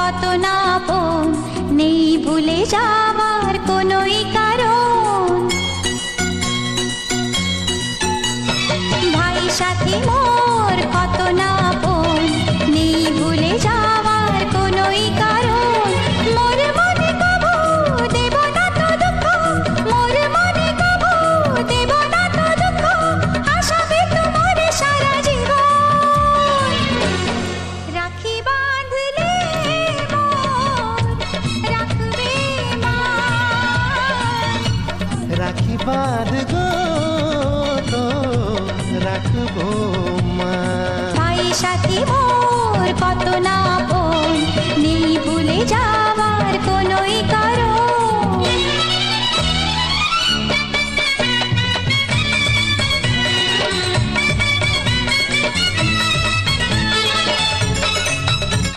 কত না আপন, নেই ভুলে যাওয়ার কোনোই কারণ। ভাই সাথী মোর কত না আপন, নেই ভুলে যাওয়ার কোনোই কারণ। মোর মনে কবু দেব না তো দুঃখ, মোর মনে কবু দেব না তো দুঃখ, আশাবে তোমার সারা জীবন। রাখি বাঁধলে মোর রাখবে মা, রাখি বাঁধবো তো রাখবো মা। ভাই সাথী মোর কত না